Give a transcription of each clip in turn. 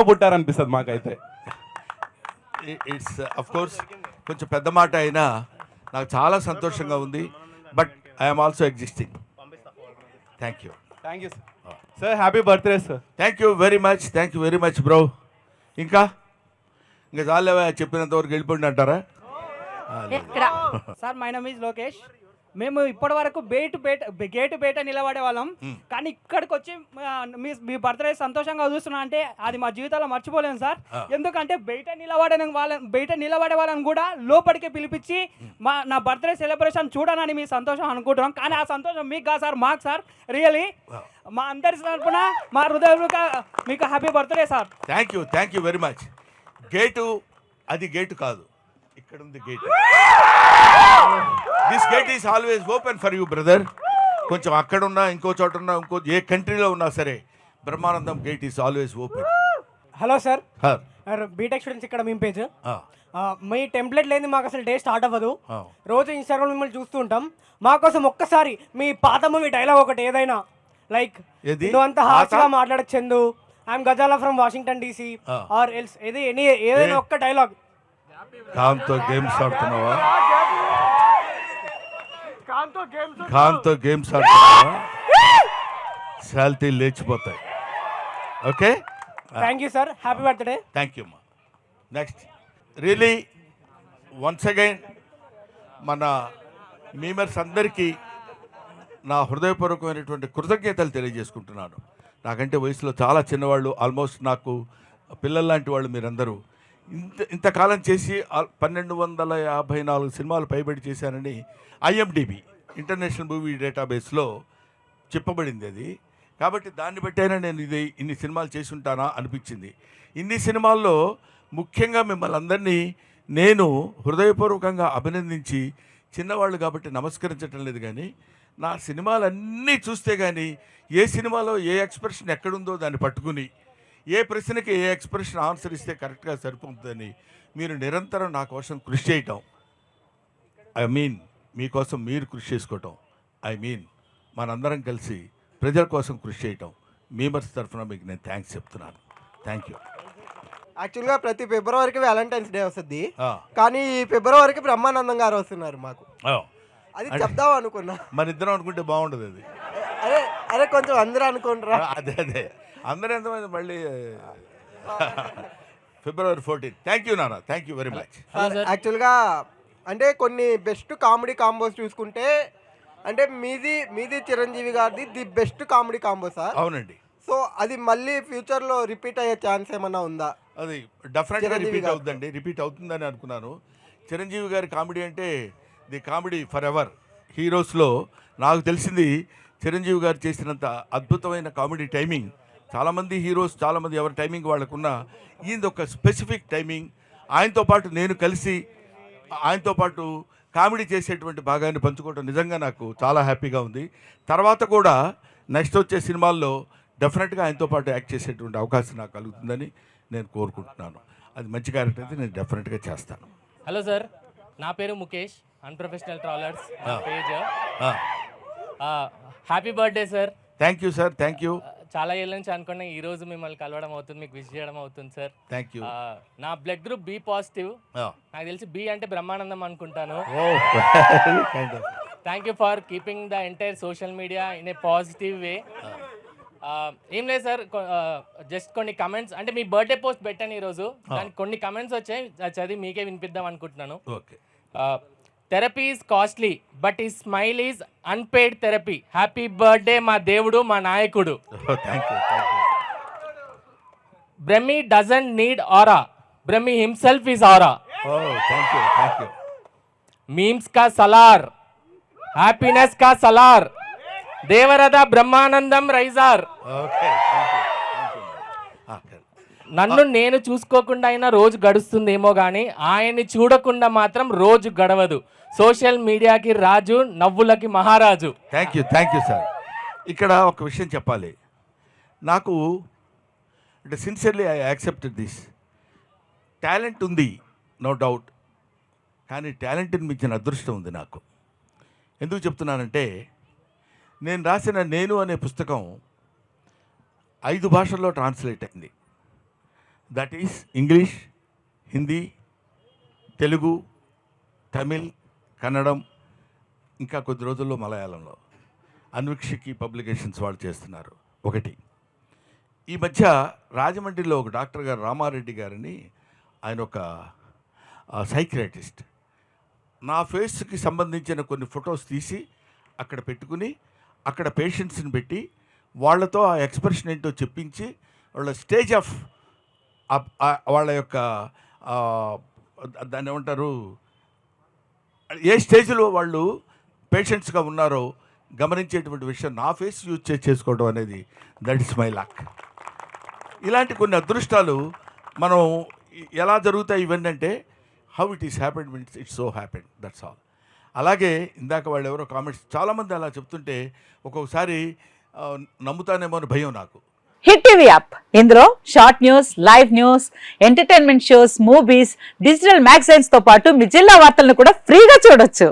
పుట్టారనిపిస్తుంది మాకైతే. It's of course కొంచెం పెద్ద మాట అయినా నాకు చాలా సంతోషంగా ఉంది. But I'm also existing. Thank you sir. Sir happy birthday sir. Thank you very much bro. ఇంకా చాలేవా చెప్పినంత వరకు వెళ్ళిపోండి అంటారా? Sir my name is Lokesh. మేము ఇప్పటి వరకు గేటు బయట నిలబడే వాళ్ళం, కానీ ఇక్కడికి వచ్చి మీ బర్త్డే సంతోషంగా చూస్తున్నా అంటే అది మా జీవితంలో మర్చిపోలేము సార్. ఎందుకంటే బయట నిలబడే వాళ్ళని కూడా లోపలికి పిలిపించి నా బర్త్డే సెలబ్రేషన్ చూడనని మీ సంతోషం అనుకుంటున్నాం. కానీ ఆ సంతోషం మీకు కాదు సార్, మాకు సార్. రియలీ మా అందరి తరఫున మా హృదయపూర్వక మీకు happy birthday sir. Thank you very much. అది గేటు కాదు, ఇక్కడ ఉంది gate. This gate is always open for you brother. కొంచెం అక్కడున్నా ఇంకో చోట ఉన్నా ఏ కంట్రీలో ఉన్నా సరే Brahmanandam gate is always open. Hello sir, B Tech students ఇక్కడ మీ పేజ్. మీ టెంప్లెట్ లేని మాకు అసలు డే స్టార్ట్ అవ్వదు. రోజు ఇన్స్టాగ్రామ్ మిమ్మల్ని చూస్తూ ఉంటాం. మా కోసం ఒక్కసారి మీ పాత మూవీ డైలాగ్ ఒకటి ఏదైనా, లైక్ నువ్వు అంత హాస్యగా మాట్లాడచ్చు, I'm Ghazala from Washington DC or else, ఏదైనా ఒక్క డైలాగ్. ఖాన్తో గేమ్స్ ఆడుతున్నావా? ఖాన్తో గేమ్స్ ఆడుతున్నావా? శాలిటీ లేచిపోతాయి. Okay, thank you sir. Happy birthday. Thank you. Next really once again మన మీమర్స్ అందరికీ నా హృదయపూర్వకమైనటువంటి కృతజ్ఞతలు తెలియజేసుకుంటున్నాను. నాకంటే వయసులో చాలా చిన్నవాళ్ళు, ఆల్మోస్ట్ నాకు పిల్లల్లాంటి వాళ్ళు మీరందరూ. ఇంతకాలం చేసి 1254 సినిమాలు పైబడి చేశానని IMDb ఇంటర్నేషనల్ మూవీ డేటాబేస్లో చెప్పబడింది అది. కాబట్టి దాన్ని బట్టైనా నేను ఇన్ని సినిమాలు చేసి ఉంటానా అనిపించింది. ఇన్ని సినిమాల్లో ముఖ్యంగా మిమ్మల్ని అందరినీ నేను హృదయపూర్వకంగా అభినందించి, చిన్నవాళ్ళు కాబట్టి నమస్కరించటం లేదు, కానీ నా సినిమాలన్నీ చూస్తే కానీ ఏ సినిమాలో ఏ ఎక్స్ప్రెషన్ ఎక్కడుందో దాన్ని పట్టుకుని ఏ ప్రశ్నకి ఏ ఎక్స్ప్రెషన్ ఆన్సర్ ఇస్తే కరెక్ట్గా సరిపోతుందని మీరు నిరంతరం నా కోసం కృషి చేయటం, మీకోసం మీరు కృషి చేసుకోవటం, మనందరం కలిసి ప్రజల కోసం కృషి చేయటం, మీమర్స్ తరఫున మీకు నేను థ్యాంక్స్ చెప్తున్నాను. Thank you. యాక్చువల్గా ప్రతి ఫిబ్రవరికి వ్యాలంటైన్స్ డే వస్తుంది, కానీ ఈ ఫిబ్రవరికి బ్రహ్మానందం గారు వస్తున్నారు మాకు. అది చెప్దాం అనుకున్నా. మన ఇద్దరం అనుకుంటే బాగుండదు అది. అరే కొంచెం అందరూ అనుకుంటారా? అదే అందరూ ఎంతమంది మళ్ళీ February 14. థ్యాంక్ యూ నాన్న, థ్యాంక్ యూ వెరీ మచ్. యాక్చువల్గా అంటే కొన్ని బెస్ట్ కామెడీ కాంబోస్ చూసుకుంటే అంటే మీది చిరంజీవి గారిది the best comedy combo sir. అవునండి. సో అది మళ్ళీ ఫ్యూచర్లో రిపీట్ అయ్యే ఛాన్స్ ఏమన్నా ఉందా? అది డెఫినెట్గా రిపీట్ అవుతుందని అనుకున్నాను. చిరంజీవి గారి కామెడీ అంటే ది కామెడీ ఫర్ ఎవర్. హీరోస్లో నాకు తెలిసింది చిరంజీవి గారు చేసినంత అద్భుతమైన కామెడీ టైమింగ్ చాలామంది హీరోస్, చాలామంది ఎవరి టైమింగ్ వాళ్ళకున్న, ఈయనది ఒక స్పెసిఫిక్ టైమింగ్. ఆయనతో పాటు నేను కలిసి ఆయనతో పాటు కామెడీ చేసేటువంటి భాగాన్ని పంచుకోవడం నిజంగా నాకు చాలా హ్యాపీగా ఉంది. తర్వాత కూడా నెక్స్ట్ వచ్చే సినిమాల్లో డెఫినెట్గా ఆయనతో పాటు యాక్ట్ చేసేటువంటి అవకాశం నాకు కలుగుతుందని నేను కోరుకుంటున్నాను. అది మంచి క్యారెక్టర్ అయితే నేను డెఫినెట్గా చేస్తాను. హలో సార్, నా పేరు Mukesh, unprofessional travellers page. Happy birthday sir. Thank you sir, thank you. చాలా ఏళ్ళ నుంచి అనుకున్నా ఈ రోజు మిమ్మల్ని కలవడం అవుతుంది, మీకు విష్ చేయడం అవుతుంది సార్. Thank you. నా బ్లడ్ గ్రూప్ B పాజిటివ్. నాకు తెలిసి B అంటే బ్రహ్మానందం అనుకుంటాను. Thank you for keeping the entire social media in a positive way. ఏం లేదు సార్, జస్ట్ కొన్ని కమెంట్స్, అంటే మీ బర్త్డే పోస్ట్ పెట్టాను ఈరోజు, దానికి కొన్ని కమెంట్స్ వచ్చాయి, చదివి మీకే వినిపిద్దాం అనుకుంటున్నాను. Okay. Therapy is costly but ఈ smile is unpaid therapy. Happy birthday మా దేవుడు, మా నాయకుడు. Brahmi doesn't need aura, Brahmi himself is aura. Memes కా సలార్, హ్యాపీనెస్ కా సలార్, దేవరథ బ్రహ్మానందం రైజార్. నన్ను నేను చూసుకోకుండా అయినా రోజు గడుస్తుందేమో కానీ ఆయన్ని చూడకుండా మాత్రం రోజు గడవదు. సోషల్ మీడియాకి రాజు, నవ్వులకి మహారాజు. Thank you sir. ఇక్కడ ఒక విషయం చెప్పాలి. నాకు అంటే sincerely I accepted this. Talent ఉంది, నో డౌట్, కానీ టాలెంట్ని మించిన అదృష్టం ఉంది నాకు. ఎందుకు చెప్తున్నానంటే, నేను రాసిన నేను అనే పుస్తకం 5 భాషల్లో ట్రాన్స్లేట్ అయింది. That is English, Hindi, Telugu, Tamil, కన్నడం, ఇంకా కొద్ది రోజుల్లో మలయాళంలో అన్వీక్షకి పబ్లికేషన్స్ వాళ్ళు చేస్తున్నారు. ఒకటి. ఈ మధ్య రాజమండ్రిలో ఒక డాక్టర్ గారు రామారెడ్డి గారని, ఆయన ఒక సైకియాట్రిస్ట్, నా ఫేస్కి సంబంధించిన కొన్ని ఫొటోస్ తీసి అక్కడ పెట్టుకుని అక్కడ పేషెంట్స్ని పెట్టి వాళ్ళతో ఆ ఎక్స్ప్రెషన్ ఏంటో చెప్పించి వాళ్ళ స్టేజ్ ఆఫ్ వాళ్ళ యొక్క దాన్ని ఏమంటారు, ఏ స్టేజ్లో వాళ్ళు పేషెంట్స్గా ఉన్నారో గమనించేటువంటి విషయం నా ఫేస్ యూజ్ చేసుకోవడం అనేది దట్ ఇస్ మై లక్. ఇలాంటి కొన్ని అదృష్టాలు మనం ఎలా జరుగుతాయి ఇవన్నీ అంటే how it is happened means it's so happened, that's all. అలాగే ఇందాక వాళ్ళు ఎవరో కామెంట్స్ చాలామంది అలా చెప్తుంటే ఒక్కొక్కసారి నమ్ముతానేమో అని భయం నాకు. హిట్ టీవీ యాప్, ఇందులో short news, live news, entertainment shows, movies, digital magazines తో పాటు మీ జిల్లా వార్తలను కూడా ఫ్రీగా చూడొచ్చు.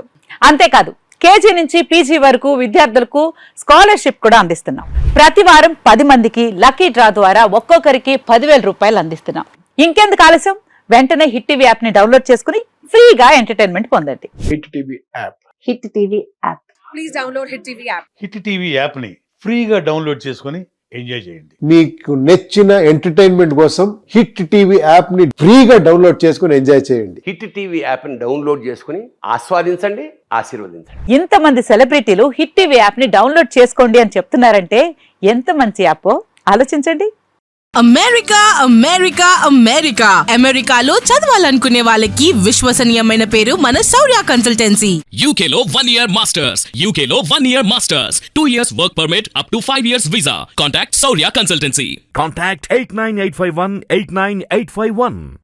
అంతేకాదు కేజీ నుంచి పీజీ వరకు విద్యార్థులకు స్కాలర్షిప్ కూడా అందిస్తున్నాం. ప్రతి వారం 10 మందికి లక్కీ డ్రా ద్వారా ఒక్కొక్కరికి 10,000 రూపాయలు అందిస్తున్నాం. ఇంకెందుకు ఆలస్యం, వెంటనే హిట్ టీవీ యాప్ ని డౌన్లోడ్ చేసుకుని ఫ్రీగా ఎంటర్టైన్మెంట్ పొందండి. Hit TV app. Hit TV app. Please download Hit TV app. Hit TV యాప్ని ఫ్రీగా డౌన్లోడ్ చేసుకొని ఎంజాయ్ చేయండి. మీకు నచ్చిన ఎంటర్టైన్మెంట్ కోసం హిట్ టీవీ యాప్ ని ఫ్రీగా డౌన్లోడ్ చేసుకుని ఎంజాయ్ చేయండి. హిట్ టీవీ యాప్ని డౌన్లోడ్ చేసుకుని ఆస్వాదించండి, ఆశీర్వదించండి. ఇంతమంది సెలబ్రిటీలు హిట్ టీవీ యాప్ ని డౌన్లోడ్ చేసుకోండి అని చెప్తున్నారంటే ఎంత మంచి యాప్ ఆలోచించండి. అమెరికా అమెరికా అమెరికా అమెరికాలో చదవాలనుకునే వాళ్ళకి విశ్వసనీయమైన పేరు మన శౌర్య కన్సల్టెన్సీ. UK లో 1 year masters. UK లో 1 year masters. 2 years work permit up to 5 years visa. Contact Saurya Consultancy. Contact 89851 89851.